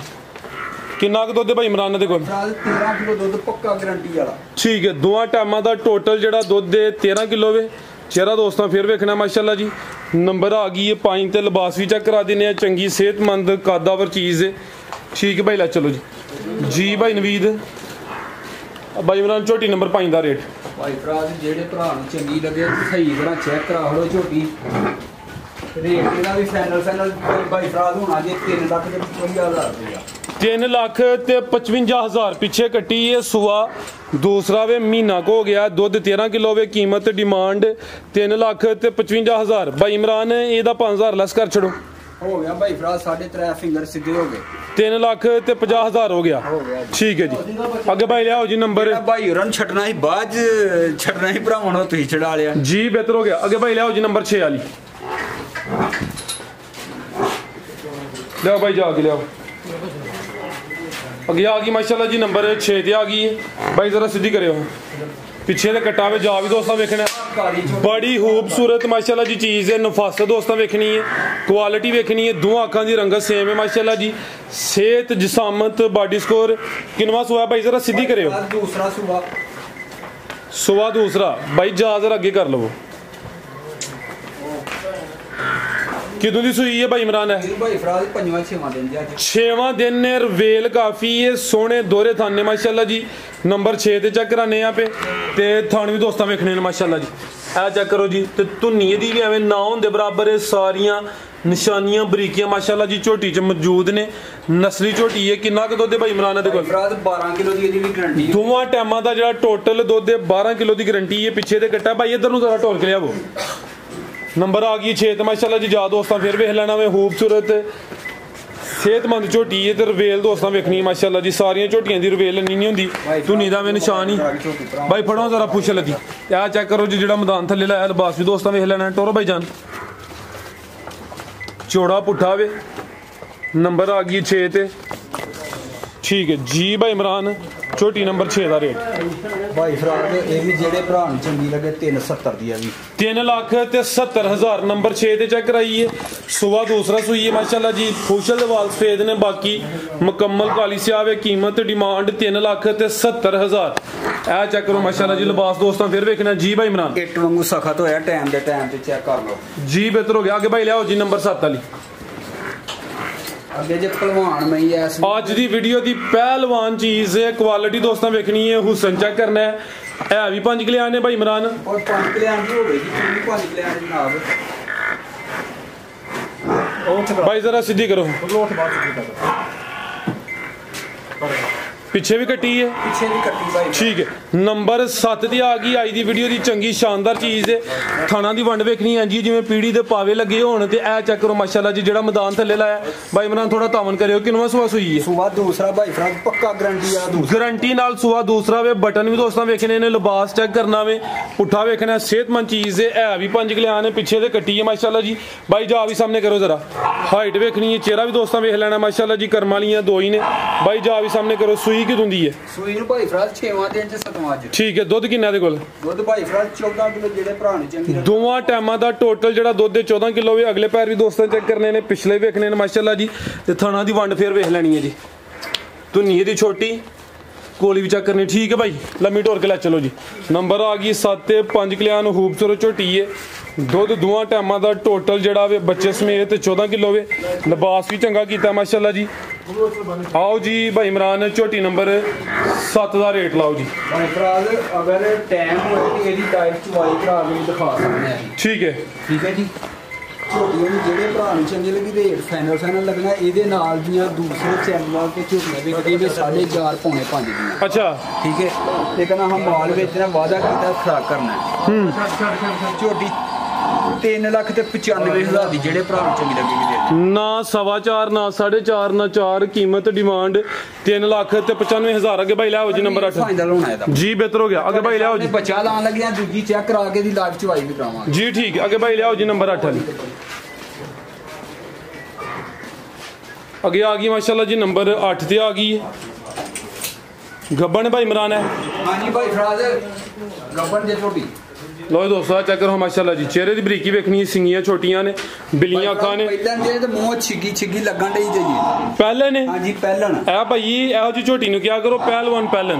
ਕਿੰਨਾ ਕੁ ਦੁੱਧ ਹੈ ਭਾਈ ਇਮਰਾਨ ਦੇ ਕੋਲ 13 ਕਿਲੋ ਦੁੱਧ ਪੱਕਾ ਗਾਰੰਟੀ ਵਾਲਾ ਠੀਕ ਹੈ ਦੋਵਾਂ ਟਾਈਮਾਂ ਦਾ ਟੋਟਲ ਜਿਹੜਾ ਦੁੱਧ ਹੈ 13 ਕਿਲੋ ਵੇ ਚਿਹਰਾ ਦੋਸਤਾਂ ਫਿਰ ਵੇਖਣਾ ਮਾਸ਼ਾਅੱਲਾ ਜੀ ਨੰਬਰ ਆ ਗਈ ਹੈ 5 ਤੇ ਲਿਬਾਸ ਵੀ ਚੈੱਕ ਕਰਾ ਦਿੰਨੇ ਆ ਚੰਗੀ ਸਿਹਤਮੰਦ ਕਾਦਾਵਰ ਚੀਜ਼ ਹੈ ਠੀਕ ਹੈ ਭਾਈ ਲੈ ਚਲੋ ਜੀ ਭਾਈ ਨਵੀਦ ਭਾਈ ਇਮਰਾਨ ਝੋਟੀ ਨੰਬਰ 5 ਦਾ ਰੇਟ ਭਾਈ ਭਰਾ ਜਿਹੜੇ ਭਰਾ ਨੂੰ ਚੰਗੀ ਲੱਗੇ ਸਹੀ ਤਰ੍ਹਾਂ ਚੈੱਕ ਕਰਾ ਲਓ ਝੋਟੀ ਰੇਟ ਇਹਦਾ ਵੀ ਫਾਈਨਲ ਭਾਈ ਭਰਾ ਹੋਣਾ ਜੇ 3 ਲੱਖ ਦੇ 50,000 ਰੁਪਇਆ 3 ਲੱਖ ਤੇ 55,000 ਪਿੱਛੇ ਕੱਟੀ ਹੈ ਸੁਆ ਦੂਸਰਾ ਵੇ ਮਹੀਨਾ ਕੋ ਹੋ ਗਿਆ ਦੁੱਧ 13 ਕਿਲੋ ਵੇ ਕੀਮਤ ਡਿਮਾਂਡ 3 ਲੱਖ ਤੇ 55,000 ਭਾਈ ਇਮਰਾਨ ਇਹਦਾ 5,000 ਲੈਸ ਕਰ ਛੜੋ ਹੋ ਗਿਆ ਭਾਈ ਭਰਾ 3.5 ਫਿੰਗਰ ਸਿੱਧੇ ਹੋ ਗਏ 3 ਲੱਖ ਤੇ 50,000 ਹੋ ਗਿਆ ਠੀਕ ਹੈ ਜੀ ਅੱਗੇ ਭਾਈ ਲਿਆਓ ਜੀ ਨੰਬਰ ਭਾਈ ਹੋਰਾਂ ਨੂੰ ਛੱਡਣਾ ਸੀ ਬਾਅਦ ਛੱਡਣਾ ਸੀ ਭਰਾਵਾਂ ਨੂੰ ਤੁਸੀਂ ਛਡਾ ਲਿਆ ਜੀ ਬਿਹਤਰ ਹੋ ਗਿਆ ਅੱਗੇ ਭਾਈ ਲਿਆਓ ਜੀ ਨੰਬਰ 6 ਵਾਲੀ ਲਿਆਓ ਭਾਈ ਜਾ ਕੇ ਲਿਆਓ ਅੱਗੇ ਆ ਗਈ ਮਾਸ਼ਾਅੱਲਾ ਜੀ ਨੰਬਰ 6 ਤੇ ਆ ਗਈ ਹੈ ਭਾਈ ਜ਼ਰਾ ਸਿੱਧੀ ਕਰਿਓ ਪਿੱਛੇ ਦੇ ਕੱਟਾ ਵੇ ਜਾ ਵੀ ਦੋਸਤਾਂ ਵੇਖਣਾ ਬੜੀ ਖੂਬਸੂਰਤ ਮਾਸ਼ਾਅੱਲਾ ਜੀ ਚੀਜ਼ ਹੈ ਨਫਾਸਤ ਦੋਸਤਾਂ ਵੇਖਣੀ ਹੈ ਕੁਆਲਿਟੀ ਵੇਖਣੀ ਹੈ ਦੋਹਾਂ ਅੱਖਾਂ ਦੀ ਰੰਗਤ ਸੇਮ ਹੈ ਮਾਸ਼ਾਅੱਲਾ ਜੀ ਸਿਹਤ ਜਿਸਾਮਤ ਬਾਡੀ ਸਕੋਰ ਕਿੰਨਵਾ ਸੁਆ ਭਾਈ ਜ਼ਰਾ ਸਿੱਧੀ ਕਰਿਓ ਦੂਸਰਾ ਸੁਆ ਦੂਸਰਾ ਭਾਈ ਜਾ ਜ਼ਰਾ ਅੱਗੇ ਕਰ ਲਵੋ ਕਿਦੋਂ ਦੀ ਸੂਈ ਹੈ ਭਾਈ ਇਮਰਾਨ ਹੈ ਭਾਈ ਫਰਾਜ਼ 5ਵਾਂ ਦਿਨ ਜੀ ਅੱਜ 6ਵਾਂ ਦਿਨ ਨੇ ਰਵੇਲ ਕਾਫੀ ਹੈ ਸੋਹਣੇ ਦੋਰੇ ਥਾਨੇ ਮਾਸ਼ਾਅੱਲਾ ਜੀ ਨੰਬਰ 6 ਤੇ ਚੈੱਕ ਕਰਾਨੇ ਆ ਪੇ ਤੇ ਥਾਣ ਵੀ ਦੋਸਤਾਂ ਵੇਖਣੇ ਨੇ ਮਾਸ਼ਾਅੱਲਾ ਜੀ ਇਹ ਚੈੱਕ ਕਰੋ ਜੀ ਤੇ ਧੁੰਨੀ ਦੀ ਵੀ ਐਵੇਂ ਨਾ ਹੁੰਦੇ ਬਰਾਬਰ ਹੈ ਸਾਰੀਆਂ ਨਿਸ਼ਾਨੀਆਂ ਬਰੀਕੀਆਂ ਮਾਸ਼ਾਅੱਲਾ ਜੀ ਝੋਟੀ 'ਚ ਮੌਜੂਦ ਨੇ ਨਸਲੀ ਝੋਟੀ ਹੈ ਕਿੰਨਾ ਕੁ ਦੁੱਧ ਹੈ ਭਾਈ ਇਮਰਾਨ ਦੇ ਕੋਲ ਫਰਾਜ਼ 12 ਕਿਲੋ ਦੀ ਇਹਦੀ ਵੀ ਗਾਰੰਟੀ ਹੈ ਦੋਵਾਂ ਟਾਈਮਾਂ ਦਾ ਜਿਹੜਾ ਟੋਟਲ ਦੁੱਧ ਹੈ 12 ਕਿਲੋ ਦੀ ਗਾਰੰਟੀ ਹੈ ਪਿੱਛੇ ਤੇ ਕੱਟਾ ਭਾਈ ਇੱਧਰ ਨੂੰ ਜ਼ਰਾ ਢੋਲ ਕੇ ਲਿਆਵੋ ਨੰਬਰ ਆ ਗਈ 6 ਤੇ ਮਾਸ਼ਾਅੱਲਾ ਜੀ ਜਾ ਦੋਸਤਾਂ ਫਿਰ ਵੇਖ ਲੈਣਾ ਵੇ ਖੂਬਸੂਰਤ ਸਿਹਤਮੰਦ ਝੋਟੀ ਹੈ ਤੇ ਰਵੇਲ ਦੋਸਤਾਂ ਵੇਖਣੀ ਹੈ ਮਾਸ਼ਾਅੱਲਾ ਜੀ ਸਾਰੀਆਂ ਝੋਟੀਆਂ ਦੀ ਰਵੇਲ ਇੰਨੀ ਨਹੀਂ ਹੁੰਦੀ ਧੁਨੀ ਦਾ ਵੇ ਨਿਸ਼ਾਨ ਹੀ ਭਾਈ ਫੜੋ ਜ਼ਰਾ ਪੁੱਛ ਲੱਗੀ ਤੇ ਆ ਚੈੱਕ ਕਰੋ ਜੀ ਜਿਹੜਾ ਮੈਦਾਨ ਥੱਲੇ ਲਾਇਆ ਲਿਬਾਸ ਵੀ ਦੋਸਤਾਂ ਵੇਖ ਲੈਣਾ ਟੋਰੋ ਭਾਈ ਜਾਨ ਚੋੜਾ ਪੁੱਠਾ ਵੇ ਨੰਬਰ ਆ ਗਈ 6 ਤੇ ਠੀਕ ਹੈ ਜੀ ਭਾਈ ਇਮਰਾਨ ਝੋਟੀ ਨੰਬਰ 6 ਦਾ ਰੇਟ ਭਾਈ ਫਰਾਜ਼ ਇਹ ਵੀ ਜਿਹੜੇ ਭਰਾ ਨੂੰ ਚੰਗੀ ਲੱਗੇ 370 ਦੀ ਆ ਵੀ 3 ਲੱਖ ਤੇ 70,000 ਨੰਬਰ 6 ਤੇ ਚੈੱਕ ਕਰਾਈਏ ਸੁਬਾ ਦੂਸਰਾ ਸੂਈ ਹੈ ਮਾਸ਼ਾਅੱਲਾ ਜੀ ਖੁਸ਼ਲ ਦੇ ਵਾਲ ਸਫੇਦ ਨੇ ਬਾਕੀ ਮੁਕੰਮਲ ਕਾਲੀ ਸਿਆਵੇ ਕੀਮਤ ਡਿਮਾਂਡ 3 ਲੱਖ ਤੇ 70,000 ਇਹ ਚੈੱਕ ਕਰੋ ਮਾਸ਼ਾਅੱਲਾ ਜੀ ਲਿਬਾਸ ਦੋਸਤਾਂ ਫਿਰ ਵੇਖਣਾ ਜੀ ਭਾਈ ਇਮਰਾਨ ਇੱਟ ਵਾਂਗੂ ਸਖਤ ਹੋਇਆ ਟਾਈਮ ਦੇ ਟਾਈਮ ਤੇ ਚੈੱਕ ਕਰ ਲਓ ਜੀ ਬਿਹਤਰ ਹੋ ਗਿਆ ਅੱਗੇ ਭਾਈ ਲਿਆਓ ਜੀ ਨੰਬਰ 7 ਵਾਲੀ ਅੱਗੇ ਜੇ ਪਹਿਲਵਾਨ ਮੈਂ ਐਸ ਅੱਜ ਦੀ ਵੀਡੀਓ ਦੀ ਪਹਿਲਵਾਨ ਚੀਜ਼ ਹੈ ਕੁਆਲਿਟੀ ਦੋਸਤਾਂ ਵੇਖਣੀ ਹੈ ਹੁਸਨ ਚੈੱਕ ਕਰਨਾ ਹੈ ਵੀ 5 ਕਿਲਿਆਂ ਨੇ ਭਾਈ ਇਮਰਾਨ ਔਰ 5 ਕਿਲਿਆਂ ਦੀ ਹੋਵੇਗੀ ਕਿੰਨੀ 5 ਕਿਲਿਆਂ ਦੀ ਜਨਾਬ ਭਾਈ ਜ਼ਰਾ ਸਿੱਧੀ ਕਰੋ ਪਿੱਛੇ ਵੀ ਕੱਟੀ ਹੈ ਪਿੱਛੇ ਵੀ ਕੱਟੀ ਭਾਈ ਠੀਕ ਹੈ ਨੰਬਰ 7 ਤੇ ਆ ਗਈ ਅੱਜ ਦੀ ਵੀਡੀਓ ਦੀ ਚੰਗੀ ਸ਼ਾਨਦਾਰ ਚੀਜ਼ ਹੈ ਥਾਣਾ ਦੀ ਵੰਡ ਵੇਖਣੀ ਹੈ ਜੀ ਜਿਵੇਂ ਪੀੜੀ ਦੇ ਪਾਵੇ ਲੱਗੇ ਹੋਣ ਤੇ ਇਹ ਚੈੱਕ ਕਰੋ ਮਾਸ਼ਾਅੱਲਾ ਜੀ ਜਿਹੜਾ ਮੈਦਾਨ ਥੱਲੇ ਲਾਇਆ ਭਾਈ ਇਮਰਾਨ ਥੋੜਾ ਤਾਵਨ ਕਰਿਓ ਕਿੰਨਵਾਂ ਸੁਆ ਸੂਈ ਹੈ ਸੁਆ ਦੂਸਰਾ ਭਾਈ ਫਰਾਜ਼ ਪੱਕਾ ਗਾਰੰਟੀ ਆ ਦੂਸਰਾ ਗਾਰੰਟੀ ਨਾਲ ਸੁਆ ਦੂਸਰਾ ਵੇ ਬਟਨ ਵੀ ਦੋਸਤਾਂ ਵੇਖਣੇ ਨੇ ਲਿਬਾਸ ਚੈੱਕ ਕਰਨਾ ਵੇ ਪੁੱਠਾ ਵੇਖਣਾ ਸਿਹਤਮੰਦ ਚੀਜ਼ ਹੈ ਵੀ 5 ਕਿਲਿਆਂ ਨੇ ਪਿੱਛੇ ਤੇ ਕੱਟੀ ਹੈ ਮਾਸ਼ਾਅੱਲਾ ਜੀ ਭਾਈ ਜਾ ਵੀ ਸਾਹਮਣੇ ਕਰੋ ਜ਼ਰਾ ਹਾਈਟ ਵੇਖਣੀ ਹੈ ਚਿਹਰਾ ਵੀ ਦੋਸਤਾਂ ਵੇਖ ਲੈਣਾ ਮਾਸ਼ਾਅੱਲਾ ਜੀ ਕਰਮ ਵਾਲੀਆਂ ਦੋ ਹੀ ਨੇ ਭਾਈ ਜਾ ਵੀ ਸਾਹਮਣੇ ਕਰੋ ਸੂਈ ਸੂਈ ਕਿਦੋਂ ਦੀ ਹੈ? ਸੂਈ ਨੂੰ ਭਾਈ ਫਰਾਜ 6ਵਾਂ ਦਿਨ ਚ 7ਵਾਂ ਚ। ਠੀਕ ਹੈ। ਦੁੱਧ ਕਿੰਨਾ ਦੇ ਕੋਲ? ਦੁੱਧ ਭਾਈ ਫਰਾਜ 14 ਕਿਲੋ ਜਿਹੜੇ ਭਰਾ ਨੂੰ ਚੰਗੀ ਲੱਗੇ। ਦੋਵਾਂ ਟਾਈਮਾਂ ਦਾ ਟੋਟਲ ਜਿਹੜਾ ਦੁੱਧ ਹੈ 14 ਕਿਲੋ ਵੇ। ਅਗਲੇ ਪੈਰ ਵੀ ਦੋਸਤਾਂ ਚੈੱਕ ਕਰਨੇ ਨੇ, ਪਿਛਲੇ ਵੇਖਣੇ ਨੇ ਮਾਸ਼ਾਅੱਲਾ ਜੀ। ਤੇ ਥਣਾ ਦੀ ਵੰਡ ਫੇਰ ਵੇਖ ਲੈਣੀ ਹੈ ਜੀ। ਧੁੰਨੀ ਇਹਦੀ ਛੋਟੀ, ਕੋਲੀ ਵੀ ਚੈੱਕ ਕਰਨੀ। ਠੀਕ ਹੈ ਭਾਈ, ਲੰਮੀ ਢੋਰ ਕੇ ਲੈ ਚਲੋ ਜੀ। ਨੰਬਰ ਆ ਗਈ 7 ਤੇ 5 ਕਿਲਿਆਂ ਨੂੰ ਖੂਬਸੂਰਤ ਝੋਟੀ ਹੈ। ਦੁੱਧ ਦੋਵਾਂ ਟਾਈਮਾਂ ਦਾ ਟੋਟਲ ਜਿਹੜਾ ਵੇ ਬੱਚੇ ਸਮੇਤ 14 ਕਿਲੋ ਵੇ। ਲਿਬਾਸ ਵੀ ਚੰਗਾ ਕੀਤਾ ਮਾਸ਼ਾਅੱਲਾ ਜੀ। ਆਓ ਜੀ ਭਾਈ ਇਮਰਾਨ, ਝੋਟੀ ਨੰਬਰ 7 ਦਾ ਰੇਟ ਲਾਓ ਜੀ। ਭਾਈ ਫਰਾਜ ਅਗਰ ਟਾਈਮ ਹੋਵੇ ਤੇ ਇਹਦੀ ਡਾਈਟ ਚਵਾਈ ਕਰਾ ਕੇ ਵੀ ਦਿਖਾ ਸਕਦੇ ਆ। ਠੀਕ ਹੈ। ਠੀਕ ਹੈ ਜੀ। ਝੋਟੀਆਂ ਨੂੰ ਜਿਹੜੇ ਭਰਾ ਨੂੰ ਚੰਗੀ ਲੱਗੀ ਰੇਟ ਫਾਈਨਲ ਲੱਗਣਾ। ਇਹਦੇ ਨਾਲ ਦੀਆਂ ਦੂਸਰੇ ਚੈਨਲਾਂ ਤੇ ਝੋਟੀਆਂ ਵਿਕਦੀਆਂ ਵੀ 4.5 ਪੌਣੇ 5 ਦੀਆਂ। ਅੱਛਾ ਠੀਕ ਹੈ। ਤੇ ਕਹਿੰਦਾ ਹਾਂ ਮਾਲ ਵੇਚਣਾ, ਵਾਅਦਾ ਕੀਤਾ ਖਰਾਕ ਕਰਨਾ। ਝੋਟੀ 3,95,000 ਦੀ ਜਿਹੜੇ ਭਰਾ ਨੂੰ ਚੰਗੀ ਲੱਗੀ ਵੀ ਨਾ 4.25 ਨਾ 4.5 ਨਾ 4 ਕੀਮਤ ਡਿਮਾਂਡ 3,95,000। ਅੱਗੇ ਭਾਈ ਲਿਆਓ ਜੀ ਨੰਬਰ 8 ਫਾਈਨਲ ਹੋਣਾ ਇਹਦਾ ਜੀ। ਬਿਹਤਰ ਹੋ ਗਿਆ। ਅੱਗੇ ਭਾਈ ਲਿਆਓ ਜੀ। ਬੱਚਾ ਲਾਉਣ ਲੱਗਿਆ ਦੂਜੀ ਚੈੱਕ ਕਰਾ ਕੇ ਦੀ ਲਾਈਵ ਚਵਾਈ ਵੀ ਕਰਾਵਾਂਗੇ ਜੀ। ਠੀਕ ਹੈ। ਅੱਗੇ ਭਾਈ ਲਿਆਓ ਜੀ ਨੰਬਰ 8 ਵਾਲੀ। ਅੱਗੇ ਆ ਗਈ ਮਾਸ਼ਾਅੱਲਾ ਜੀ ਨੰਬਰ 8 ਤੇ ਆ ਗਈ ਹੈ। ਗੱਬਣ ਭਾਈ ਇਮਰਾਨ ਹੈ। ਹਾਂਜੀ ਭਾਈ ਫਰਾਜ਼ ਗੱਬਣ ਜੇ ਝੋਟੀ। ਲੋ ਦੋਸਤੋ ਚੈੱਕ ਕਰੋ ਮਾਸ਼ਾਅੱਲਾ ਜੀ। ਚਿਹਰੇ ਦੀ ਬਰੀਕੀ ਵੇਖਣੀ, ਸਿੰਗੀਆਂ ਛੋਟੀਆਂ ਨੇ, ਬਿੱਲੀਆਂ ਅੱਖਾਂ ਨੇ। ਪਹਿਲਾਂ ਦੇ ਤੇ ਮੂੰਹ ਛਿੱਗੀ ਲੱਗਣ ਡਈ ਜੀ। ਪਹਿਲੇ ਨੇ। ਹਾਂਜੀ ਪਹਿਲਣ। ਇਹ ਭਾਈ ਇਹੋ ਜੀ ਝੋਟੀ ਨੂੰ ਕਿਹਾ ਕਰੋ ਪਹਿਲਵਾਨ। ਪਹਿਲਣ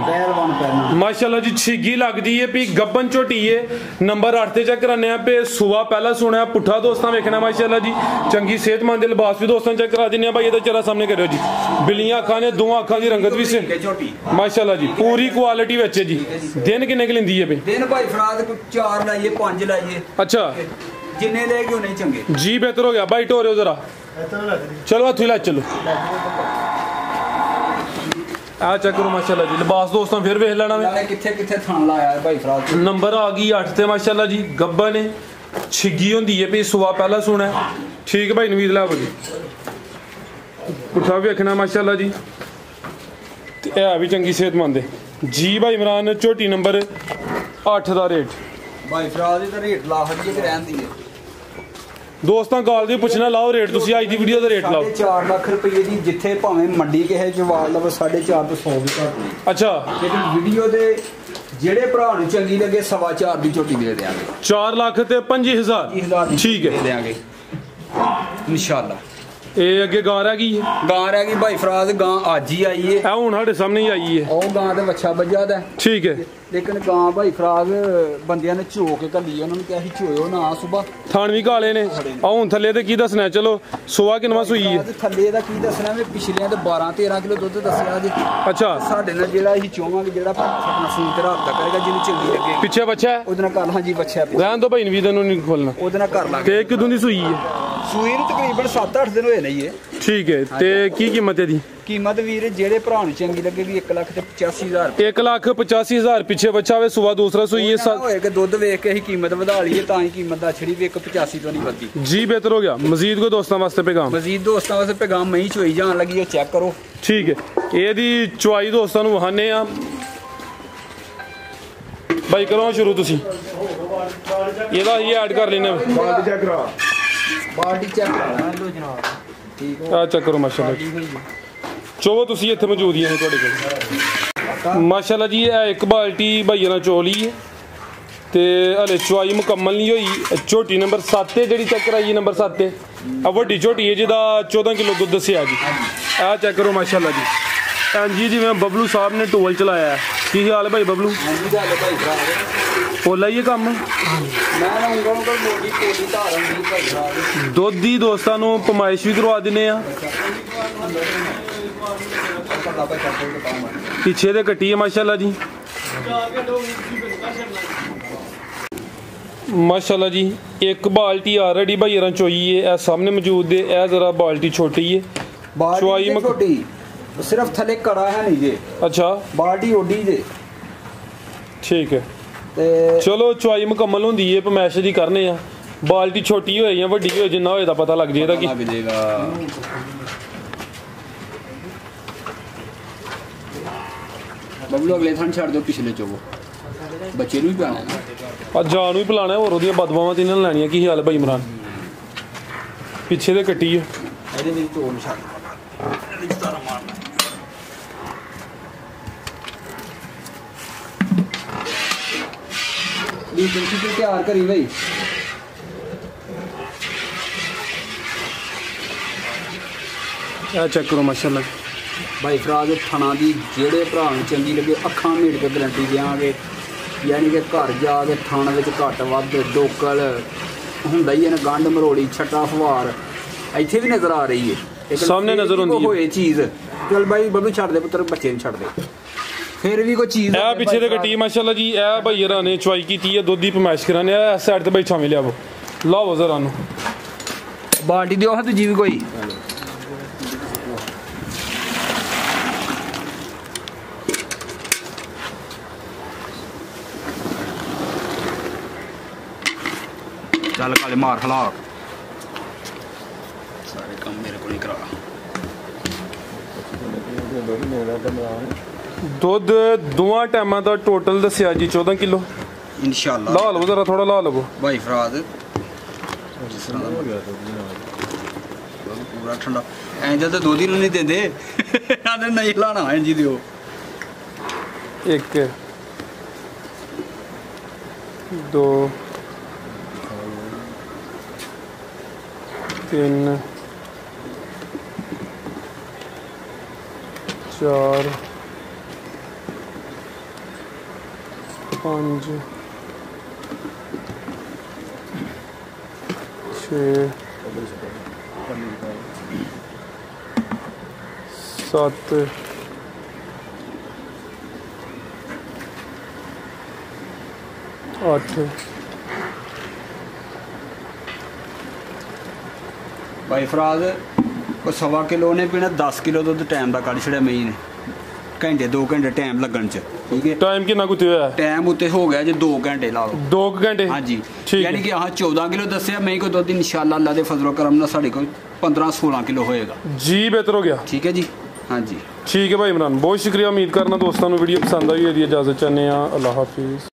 ਮਾਸ਼ਾਅੱਲਾ ਜੀ। ਛਿੱਗੀ ਲੱਗਦੀ ਹੈ ਵੀ ਗੱਬਨ ਝੋਟੀ ਹੈ। ਨੰਬਰ 8 ਤੇ ਚੈੱਕ ਕਰਾਨੇ ਆ ਪੇ ਸੁਆ ਪਹਿਲਾ ਸੁਣਿਆ ਪੁੱਠਾ ਦੋਸਤਾਂ ਵੇਖਣਾ ਮਾਸ਼ਾਅੱਲਾ ਜੀ। ਚੰਗੀ ਸਿਹਤਮੰਦ ਲਿਬਾਸ ਵੀ ਦੋਸਤਾਂ ਚੈੱਕ ਕਰਾ ਦਿੰਨੇ ਆ ਭਾਈ। ਇਹਦਾ ਚਿਹਰਾ ਸਾਹਮਣੇ ਕਰਿਓ ਜੀ। ਬਿੱਲੀਆਂ ਅੱਖਾਂ ਨੇ, ਦੋਵਾਂ ਅੱਖਾਂ ਦੀ ਰੰਗਤ ਵੀ ਮਾਸ਼ਾਅੱਲਾ ਜੀ ਪੂਰੀ ਕੁਆਲਿਟੀ ਵਿੱਚ ਹੈ ਜੀ। ਦਿਨ ਕਿੰਨੇ ਕੁ ਲੈਂਦੀ ਹੈ ਬਈ? ਦਿਨ ਭਾਈ ਫਰਾਜ਼ 4 ਲਾਈਏ 5 ਲਾਈਏ। ਅੱਛਾ ਜਿੰਨੇ ਲੈ ਕੇ ਉਹਨੇ ਚੰਗੇ ਜੀ। ਬਿਹਤਰ ਹੋ ਗਿਆ ਭਾਈ। ਢੋਰਿਓ ਜ਼ਰਾ ਚਲੋ ਹੱਥੋਂ ਲੈ ਚਲੋ। ਆ ਚੈੱਕ ਕਰੋ ਮਾਸ਼ਾਅੱਲਾ ਜੀ। ਲਿਬਾਸ ਦੋਸਤਾਂ ਫਿਰ ਵੇਖ ਲੈਣਾ ਵੇ। ਕਿੱਥੇ ਥਣ ਲਾਇਆ ਭਾਈ ਫਰਾਜ਼। ਨੰਬਰ ਆ ਗਈ 8 ਤੇ ਮਾਸ਼ਾਅੱਲਾ ਜੀ। ਗੱਬਾ ਨੇ ਛਿੱਗੀ ਹੁੰਦੀ ਹੈ ਵੀ ਸੁਆ ਪਹਿਲਾ ਸੁਣਾ। ਠੀਕ ਹੈ ਭਾਈ ਨਵੀਦ ਲਾਓ ਜੀ। ਪੁੱਠਾ ਵੇਖਣਾ ਮਾਸ਼ਾਅੱਲਾ ਜੀ। ਤੇ ਇਹ ਵੀ ਚੰਗੀ ਸਿਹਤਮੰਦ ਹੈ ਜੀ। ਭਾਈ ਇਮਰਾਨ ਝੋਟੀ ਨੰਬਰ 8 ਦਾ ਰੇਟ ਭਾਈ ਫਰਾਜ਼ ਦਾ ਰੇਟ ਲਾ ਹੱਡੀ ਤੇ ਰਹਿੰਦੀ ਹੈ ਦੋਸਤਾਂ। ਗਾਲ ਦੀ ਪੁੱਛਣਾ ਲਾਓ ਰੇਟ ਤੁਸੀਂ। ਅੱਜ ਦੀ ਵੀਡੀਓ ਦਾ ਰੇਟ ਲਾਓ। 4 ਲੱਖ ਰੁਪਏ ਦੀ ਜਿੱਥੇ ਭਾਵੇਂ ਮੰਡੀ ਕਿਸੇ ਜਵਾਲ ਲਵੇ 4.5 ਤੋਂ 100 ਵੀ ਘੱਟ ਨਹੀਂ। ਅੱਛਾ। ਲੇਕਿਨ ਵੀਡੀਓ ਦੇ ਜਿਹੜੇ ਭਰਾ ਨੂੰ ਚੰਗੀ ਲੱਗੇ 4.25 ਦੀ ਝੋਟੀ ਦੇ ਦੇਾਂਗੇ। 4 ਲੱਖ ਤੇ 25,000 ਠੀਕ ਹੈ। ਦੇ ਦੇਾਂਗੇ ਇਨਸ਼ਾਅੱਲਾ। ਇਹ ਅੱਗੇ ਗਾਂ ਰਹਿ ਗਈ ਹੈ। ਗਾਂ ਰਹਿ ਗਈ ਭਾਈ ਫਰਾਜ਼। ਗਾਂ ਅੱਜ ਹੀ ਆਈ ਹੈ। ਇਹ ਹੁਣ ਸਾਡੇ ਸਾਹਮਣੇ ਹੀ ਆਈ ਹੈ। ਉਹ ਗਾਂ ਤੇ ਵੱਛਾ ਵੱਜਾ ਦਾ। ਠੀਕ ਹੈ। ਲੇਕਿਨ ਗਾਂ ਭਾਈ ਫਰਾਜ਼ ਬੰਦਿਆਂ ਨੇ ਝੋ ਕੇ ਘੱਲੀ। ਉਹਨਾਂ ਨੂੰ ਕਿਹਾ ਸੀ ਝੋਇਓ ਨਾ ਸੁਬਾ। ਥਣ ਵੀ ਕਾਲੇ ਨੇ। ਆ ਹੁਣ ਥੱਲੇ ਤੇ ਕੀ ਦੱਸਣਾ? ਚਲੋ ਸੁਆ ਕਿੰਨਵਾ ਸੂਈ ਹੈ? ਥੱਲੇ ਦਾ ਕੀ ਦੱਸਣਾ ਵੀ ਪਿਛਲਿਆਂ ਤੇ 12-13 ਕਿਲੋ ਦੁੱਧ ਦੱਸਿਆ ਜੀ। ਅੱਛਾ। ਸਾਡੇ ਨਾਲ ਜਿਹੜਾ ਅਸੀਂ ਚਾਹਾਂਗੇ ਜਿਹੜਾ ਆਪਣਾ ਫੋਨ ਤੇ ਰਾਬਤਾ ਕਰੇਗਾ ਜਿਹਨੂੰ ਚੰਗੀ ਲੱਗੇ ਪਿੱਛੇ ਬੱਚਾ ਉਹਦੇ ਨਾਲ ਕਰ ਲਾਂ ਜੀ। ਬੱਚਾ ਰਹਿਣ ਦੋ ਭਾਈ ਨਵੀਦ ਨੂੰ ਨਹੀਂ ਖੋਲਣਾ। ਉਹਦੇ ਨਾਲ ਕਰ ਲਾਂਗੇ। ਤੇ ਕਿਦੋਂ ਦੀ ਸੂਈ ਹੈ? ਸੂਈ ਨੂੰ ਤਕਰੀਬਨ 7-8 ਦਿਨ ਹੋਏ ਨੇ ਜੀ। ਠੀਕ ਹੈ। ਤੇ ਕੀ ਕੀਮਤ ਹੈ ਦੀ? ਕੀਮਤ ਵੀਰ ਜਿਹੜੇ ਭਰਾ ਨੂੰ ਚੰਗੀ ਲੱਗੇਗੀ 1,85,000। 1,85,000 ਪਿੱਛੇ ਬੱਚਾ ਹੋਵੇ। ਸੁਆ ਦੂਸਰਾ ਸੂਈ ਹੈ। ਹੋਏ ਕਿ ਦੁੱਧ ਵੇਖ ਕੇ ਅਸੀਂ ਕੀਮਤ ਵਧਾ ਲਈਏ ਤਾਂ ਹੀ ਕੀਮਤ ਦਾ ਛੜੀ ਵੀ 1,85 ਤੋਂ ਨਹੀਂ ਵੱਧਦੀ ਜੀ। ਬਿਹਤਰ ਹੋ ਗਿਆ। ਮਜ਼ੀਦ ਕੋ ਦੋਸਤਾਂ ਵਾਸਤੇ ਪੈਗਾਮ? ਮਜ਼ੀਦ ਦੋਸਤਾਂ ਵਾਸਤੇ ਪੈਗਾਮ ਮਹੀਂ ਚੋਈ ਜਾਣ ਲੱਗੀ ਉਹ ਚੈੱਕ ਕਰੋ। ਠੀਕ ਹੈ। ਇਹਦੀ ਚੁਆਈ ਦੋਸਤਾਂ ਨੂੰ ਵਹਾਨੇ ਆ ਭਾਈ। ਕਰੋ ਸ਼ੁਰੂ ਤੁਸੀਂ। ਇਹਦਾ ਇਹ ਐਡ ਕਰ ਲੈਣਾ। ਬਾਲਟੀ ਚੈੱਕ ਕਰਾ ਲਓ ਜਨਾਬ। ਠੀਕ ਆ ਚੈੱਕ ਕਰੋ ਮਾਸ਼ਾਅੱਲਾ। ਚੋਵੋ ਤੁਸੀਂ ਇੱਥੇ ਮੌਜੂਦ ਹੀ ਨੇ ਤੁਹਾਡੇ ਕੋਲ ਮਾਸ਼ਾਅੱਲਾ ਜੀ। ਇਹ ਇੱਕ ਬਾਲਟੀ ਭਾਈਆਂ ਨਾਲ ਚੋ ਲਈ ਹੈ ਤੇ ਹਲੇ ਚੁਆਈ ਮੁਕੰਮਲ ਨਹੀਂ ਹੋਈ। ਝੋਟੀ ਨੰਬਰ 7 ਹੈ ਜਿਹੜੀ ਚੈੱਕ ਕਰਾਈ ਨੰਬਰ 7 ਤੇ। ਆ ਵੱਡੀ ਝੋਟੀ ਹੈ ਜਿਹਦਾ 14 ਕਿਲੋ ਦੁੱਧ ਦੱਸਿਆ ਜੀ। ਆ ਚੈੱਕ ਕਰੋ ਮਾਸ਼ਾਅੱਲਾ ਜੀ। ਹਾਂਜੀ ਜਿਵੇਂ ਬਬਲੂ ਸਾਹਿਬ ਨੇ ਟੋਲ ਚਲਾਇਆ ਹੈ। ਕੀ ਹਾਲ ਹੈ ਭਾਈ ਬਬਲੂ? ਹਾਂਜੀ ਗੱਲ ਭਾਈ ਭਰਾ ਪੋਲਾ ਹੀ ਇਹ ਕੰਮ। ਮੈਂ ਉਂਗਲ ਮੋੜੀ ਕੋਲੀ ਧਾਰਨ ਦੀ ਭਾਈ ਭਰਾ ਦੁੱਧ ਦੀ ਦੋਸਤਾਂ ਨੂੰ ਪਮਾਇਸ਼ ਵੀ ਕਰਵਾ ਦਿੰਨੇ ਆ। ਪਿੱਛੇ ਦੇ ਕੱਟੀ ਹੈ ਮਾਸ਼ਾਅੱਲਾ ਜੀ। ਮਾਸ਼ਾਅੱਲਾ ਜੀ। ਇੱਕ ਬਾਲਟੀ ਆਲਰੇਡੀ ਭਾਈਆਂ ਚੋਈ ਹੈ। ਇਹ ਸਾਹਮਣੇ ਮੌਜੂਦ ਹੈ। ਇਹ ਜ਼ਰਾ ਬਾਲਟੀ ਛੋਟੀ ਹੈ। ਚੁਆਈ ਛੋਟੀ ਸਿਰਫ ਥੱਲੇ ਕੜਾ ਹੈ ਨਹੀਂ ਜੇ। ਅੱਛਾ। ਬਾਲਟੀ ਓਡੀ ਜੇ। ਠੀਕ ਹੈ। ਤੇ ਚਲੋ ਚੁਆਈ ਮੁਕੰਮਲ ਹੁੰਦੀ ਹੈ। ਪਮੈਸ਼ ਦੀ ਕਰਨੇ ਆ। ਬਾਲਟੀ ਛੋਟੀ ਹੋਏ ਜਾਂ ਵੱਡੀ ਹੋਏ ਜਿੰਨਾ ਹੋਏ ਦਾ ਪਤਾ ਲੱਗ ਜੇ ਇਹਦਾ ਕੀ ਬਬਲੂ ਅਗਲੇ ਥਾਂ ਛੱਡ ਦਿਓ ਪਿਛਲੇ ਚੋਵੋ ਬੱਚੇ ਨੂੰ ਵੀ ਪਿਆਣਾ ਆ ਜਾਨ ਨੂੰ ਵੀ ਪਿਲਾਣਾ। ਹੋਰ ਉਹਦੀਆਂ ਬਦਵਾਵਾਂ ਤੇ ਇਹਨਾਂ ਨੇ ਲੈਣੀਆਂ। ਕੀ ਹਾਲ ਹੈ ਭਾਈ ਇਮਰਾਨ? ਪਿੱਛੇ ਦੇ ਕੱਟੀ ਹੈ। ਇਹਦੇ ਵਿੱਚ ਢੋਲ ਛੱਡ जी तुम तैयार करी भाई चेक करो माशाल्लाह भाई फराज थणा की जेड़े भरा चंगी लगे अखा मीट के गारंटी देंगे यानी कि घर जाके थण में घट वध डोकल हुंदा ही है ना गंढ मरोड़ी छट्टा फवार इत्थे भी नज़र आ रही है सामने नज़र होंदी है चीज़ चल भाई बबलू छड़ दे पुत्र बच्चे नहीं छड़ दे फिर भी कोई चीज़ ए पीछे ते कट्टी माशाल्लाह जी ए भाई ने चवाई की है दुध दी पमाइश कराने ए साइड ते बैठा मिलिया वो लाओ जरा नु बाल्टी दियो हां तुझी भी कोई चल काले मार हलाक सारे काम मेरे को नहीं करा दुध दोवां टाइमां दा टोटल दस्सिया जी 14 किलो इंशाल्लाह ला लो जरा थोड़ा ला लो भाई फराज जिस तरह पूरा ठंडा ऐं जद दो दिन नहीं देंदे आने नहीं लाना ऐं जी दियो एक दो तीन चार पाँच छः सात आठ भाई फराज को 1.25 किलो ने पीना 10 किलो दुध टाइम का कड़ छड़िया मई ने घंटे 2 घंटे टाइम लगन च ठीक है टाइम कितना कुछ होया टाइम उत्ते हो गया जे 2 घंटे ला लो 2 घंटे हाँ जी यानी कि हाँ 14 किलो दसिया मई को दुध इंशाल्लाह अल्लाह दे फजलो करम ना साढ़े को 15-16 किलो होएगा जी बेहतर हो गया ठीक है जी हाँ जी ठीक है भाई इमरान बहुत शुक्रिया उम्मीद करना दोस्तों वीडियो पसंद आई है इजाजत चाहते हैं अल्लाह हाफिज़।